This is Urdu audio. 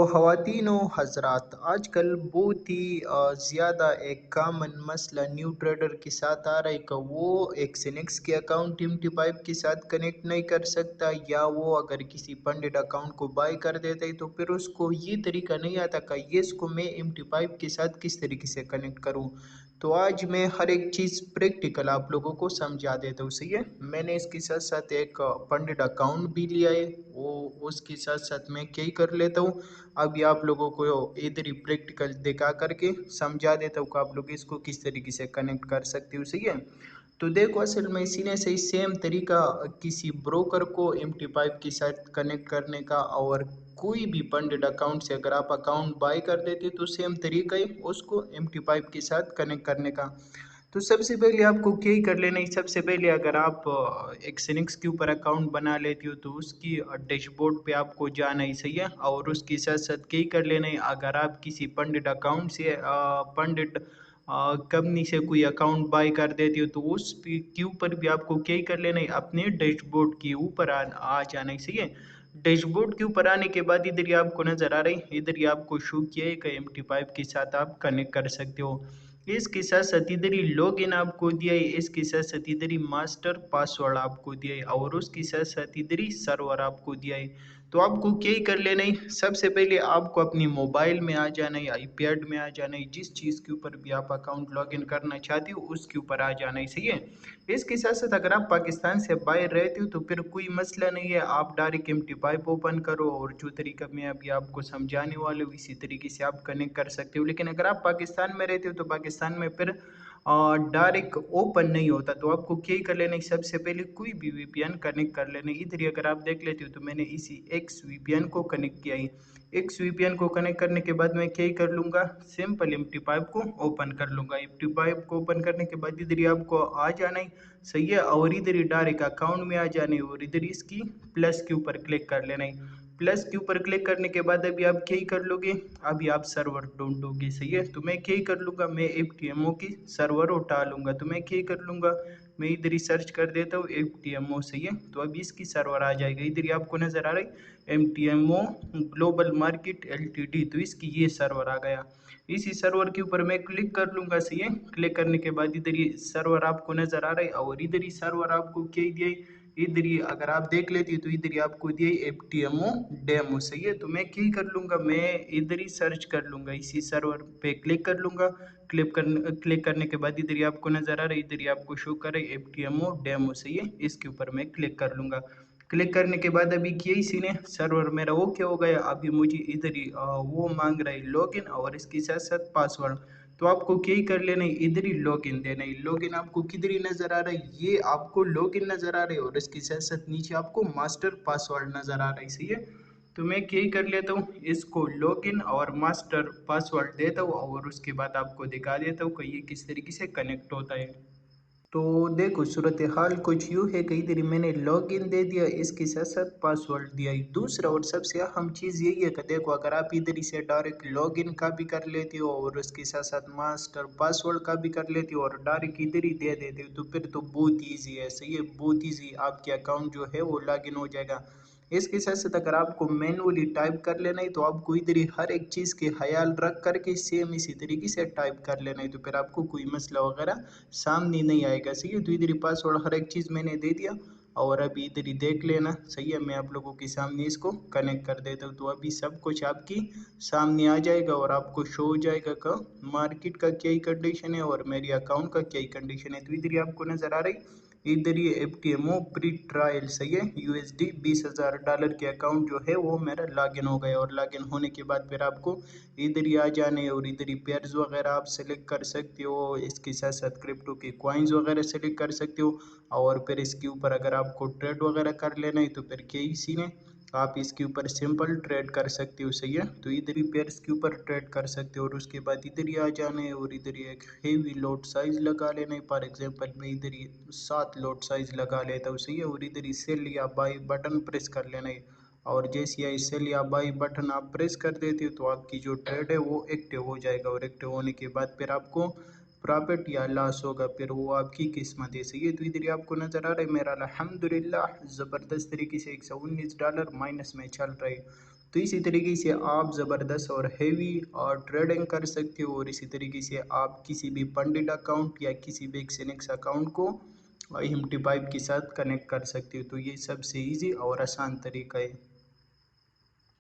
تو خواتین و حضرات، آج کل بہت ہی زیادہ ایک کامن مسئلہ نیو ٹریڈر کے ساتھ آ رہا ہے کہ وہ ایک سینکس کے اکاؤنٹ MT5 کے ساتھ کنیکٹ نہیں کر سکتا، یا وہ اگر کسی پنڈت اکاؤنٹ کو بائی کر دیتا ہے تو پھر اس کو یہ طریقہ نہیں آتا کہ اس کو میں MT5 کے ساتھ کس طریقے سے کنیکٹ کروں۔ تو آج میں ہر ایک چیز پریکٹیکل آپ لوگوں کو سمجھا دیتا ہوں، صحیح ہے۔ میں نے اس کے ساتھ ساتھ ایک پنڈت اکاؤنٹ بھی لیا ہے، وہ اس کے ساتھ ساتھ میں کیا کر لیتا ہوں، ابھی آپ لوگوں کو ادھر ہی پریکٹیکل دکھا کر کے سمجھا دیتا ہوں کہ آپ لوگ اس کو کس طریقے سے کنیکٹ کر سکتے ہو، صحیح ہے۔ تو دیکھو، اصل میں اسی نے صحیح سیم طریقہ کسی بروکر کو MT5 کے ساتھ کنیکٹ کرنے کا، اور کوئی بھی پنڈت اکاؤنٹ سے اگر آپ اکاؤنٹ بائی کر دیتے تو سیم طریقہ ہے اس کو MT5 کے ساتھ کنیکٹ کرنے کا۔ تو سب سے پہلے آپ کو کیا کر لینا ہے، سب سے پہلے اگر آپ ایک سینکس کے اوپر اکاؤنٹ بنا لیتی ہو تو اس کی ڈیش بورڈ پہ آپ کو جانا ہی، صحیح ہے، اور اس کے ساتھ ساتھ کیا کر لینا ہے، اگر آپ کسی پنڈت اکاؤنٹ سے پنڈت کمپنی سے کوئی اکاؤنٹ بائی کر دیتی ہو تو اس کے اوپر بھی آپ کو کیا کر لینا ہے، اپنے ڈیش بورڈ کے اوپر آ جانا ہے، صحیح ہے۔ ڈیش بورڈ کے اوپر آنے کے بعد ادھر ہی آپ کو نظر آ رہی ہے، ادھر ہی آپ کو شو کیا ہے کہ MT5 کے ساتھ آپ کنیکٹ کر سکتے ہو۔ اس کے ساتھ ساتھ ادھر ہی لاگ ان آپ کو دیا ہے، اس کے ساتھ ساتھ ادھر ہی ماسٹر پاسورڈ آپ کو دیا ہے، اور اس کے ساتھ ساتھ ادھر ہی سرور آپ کو دیا ہے۔ تو آپ کو کیا کر لینا ہے، سب سے پہلے آپ کو اپنی موبائل میں آ جانا ہے، آئی پیڈ میں آ جانا ہے، جس چیز کے اوپر بھی آپ اکاؤنٹ لاگ ان کرنا چاہتے ہو اس کے اوپر آ جانا ہے، صحیح ہے۔ اس کے ساتھ ساتھ اگر آپ پاکستان سے باہر رہتے ہو تو پھر کوئی مسئلہ نہیں ہے، آپ ڈائریکٹ MT5 اوپن کرو، اور جو طریقہ میں ابھی آپ کو سمجھانے والے ہوں اسی طریقے سے آپ کنیکٹ کر سکتے ہو۔ لیکن اگر آپ پاکستان میں رہتے ہو تو پاکستان میں پھر ڈائریکٹ اوپن نہیں ہوتا، تو آپ کو کیا کر لینا ہے، سب سے پہلے کوئی بھی VPN کنیکٹ کر لینا ہے۔ ادھر اگر آپ دیکھ لیتے ہو تو میں نے اسی ایکس VPN کو کنیکٹ کیا ہے۔ ایکس VPN کو کنیکٹ کرنے کے بعد میں کیا کر لوں گا، سمپل MT5 کو اوپن کر لوں گا۔ MT5 کو اوپن کرنے کے بعد ادھر آپ کو آ جانا ہے، صحیح ہے، اور ادھر ڈائریکٹ اکاؤنٹ میں آ جانا ہے، اور ادھر اس کی پلس کے اوپر کلک کر لینا ہے۔ پلس کے اوپر کلک کرنے کے بعد ابھی آپ کیا کر لو گے، ابھی آپ سرور ڈھونڈو گے، صحیح ہے۔ تو میں کیا کر لوں گا، میں FTMO کی سرور اٹھا لوں گا، تو میں کیا کر لوں گا، میں ادھر ہی سرچ کر دیتا ہوں FTMO، صحیح ہے۔ تو اب اس کی سرور آ جائے گا، ادھر ہی آپ کو نظر آ رہا ہے MTMO گلوبل مارکیٹ LTD، تو اس کی یہ سرور آ گیا۔ اسی سرور کے اوپر میں کلک کر لوں گا، صحیح ہے۔ کلک کرنے کے بعد ادھر یہ سرور آپ کو نظر آ رہا ہے، اور ادھر ہی سرور آپ کو کیا دیا ہے، ادھر ہی اگر آپ دیکھ لیتے تو ادھر ہی آپ کو دیا ہے FTMO ڈیمو، صحیح ہے۔ تو میں کیا کر لوں گا، میں ادھر ہی سرچ کر لوں گا، اسی سرور پہ کلک کر لوں گا۔ کلک کرنے کے بعد ادھر ہی آپ کو نظر آ رہا ہے، ادھر ہی آپ کو شو کر رہا ہے FTMO ڈیمو، صحیح ہے۔ اس کے اوپر میں کلک کر لوں گا۔ کلک کرنے کے بعد ابھی کیا اسی نے سرور میرا وہ کیا ہو گیا، ابھی مجھے ادھر ہی وہ مانگ رہا ہے لاگ ان، اور اس کے ساتھ ساتھ پاسورڈ۔ تو آپ کو کیا کر لینا ہے، ادھر ہی لاگ ان دینا ہے۔ لاگ ان آپ کو کدھر ہی نظر آ رہا ہے، یہ آپ کو لاگ ان نظر آ رہا ہے، اور اس کے ساتھ ساتھ نیچے آپ کو ماسٹر پاسورڈ نظر آ رہا ہے، صحیح ہے۔ تو میں کیا کر لیتا ہوں، اس کو لاگ ان اور ماسٹر پاسورڈ دیتا ہوں، اور اس کے بعد آپ کو دکھا دیتا ہوں کہ یہ کس طریقے سے کنیکٹ ہوتا ہے۔ تو دیکھو، صورتحال کچھ یوں ہے کہ ادھر میں نے لاگ ان دے دیا، اس کے ساتھ ساتھ پاسورڈ دیا ہے۔ دوسرا اور سب سے اہم چیز یہی ہے کہ دیکھو، اگر آپ ادھر سے ڈائریکٹ لاگ ان کا بھی کر لیتے ہو، اور اس کے ساتھ ساتھ ماسٹر پاسورڈ کا بھی کر لیتے ہو، اور ڈائریکٹ ادھر ہی دے دیتے ہو، تو پھر تو بہت ایزی ہے، صحیح ہے، بہت ایزی آپ کے اکاؤنٹ جو ہے وہ لاگ ان ہو جائے گا۔ اس کے ساتھ ساتھ اگر آپ کو مینولی ٹائپ کر لینا ہے تو آپ کو ادھر ہی ہر ایک چیز کے خیال رکھ کر کے سیم اسی طریقے سے ٹائپ کر لینا ہے، تو پھر آپ کو کوئی مسئلہ وغیرہ سامنے نہیں آئے گا، صحیح ہے۔ تو ادھر ہی پاسورڈ ہر ایک چیز میں نے دے دیا، اور ابھی ادھر ہی دیکھ لینا، صحیح ہے۔ میں آپ لوگوں کے سامنے اس کو کنیکٹ کر دیتا ہوں، تو ابھی سب کچھ آپ کی سامنے آ جائے گا، اور آپ کو شو ہو جائے گا کہ مارکیٹ کا کیا کنڈیشن ہے اور میری اکاؤنٹ کا کیا کنڈیشن ہے۔ تو ادھر ہی آپ کو نظر آ رہی ہے، ادھر یہ FTMO پری ٹرائل، صحیح ہے، USD $20,000 کے اکاؤنٹ جو ہے وہ میرا لاگ ان ہو گیا، اور لاگ ان ہونے کے بعد پھر آپ کو ادھر ہی آ جانے، اور ادھر ہی پیئرز وغیرہ آپ سلیکٹ کر سکتے ہو، اس کے ساتھ ساتھ کرپٹو کے کوائنز وغیرہ سلیکٹ کر سکتے ہو، اور پھر اس کے اوپر اگر آپ کو ٹریڈ وغیرہ کر لینا ہے تو پھر KEC نے آپ اس کے اوپر سمپل ٹریڈ کر سکتے ہو، صحیح ہے۔ تو ادھر ہی پیئرز کے اوپر ٹریڈ کر سکتے ہو، اور اس کے بعد ادھر ہی آ جانا ہے، اور ادھر ہی ایک ہیوی لوٹ سائز لگا لینا ہے۔ فار ایگزامپل میں ادھر ہی 7 لوٹ سائز لگا لیتا ہوں، صحیح ہے، اور ادھر ہی سیل یا بائی بٹن پریس کر لینا ہے، اور جیسے ہی سیل یا بائی بٹن آپ پریس کر دیتے ہو تو آپ کی جو ٹریڈ ہے وہ ایکٹیو ہو جائے گا، اور ایکٹیو ہونے کے بعد پھر آپ کو پرافٹ یا لاس ہوگا، پھر وہ آپ کی قسمت ہے، صحیح ہے۔ تو ادھر آپ کو نظر آ رہا ہے میرا الحمدللہ زبردست طریقے سے $119 مائنس میں چل رہا ہے۔ تو اسی طریقے سے آپ زبردست اور ہیوی اور ٹریڈنگ کر سکتے ہو، اور اسی طریقے سے آپ کسی بھی پنڈت اکاؤنٹ یا کسی بھی ایکسینکس اکاؤنٹ کو ہمٹی پائپ کے ساتھ کنیکٹ کر سکتے ہو۔ تو یہ سب سے ایزی اور آسان طریقہ ہے۔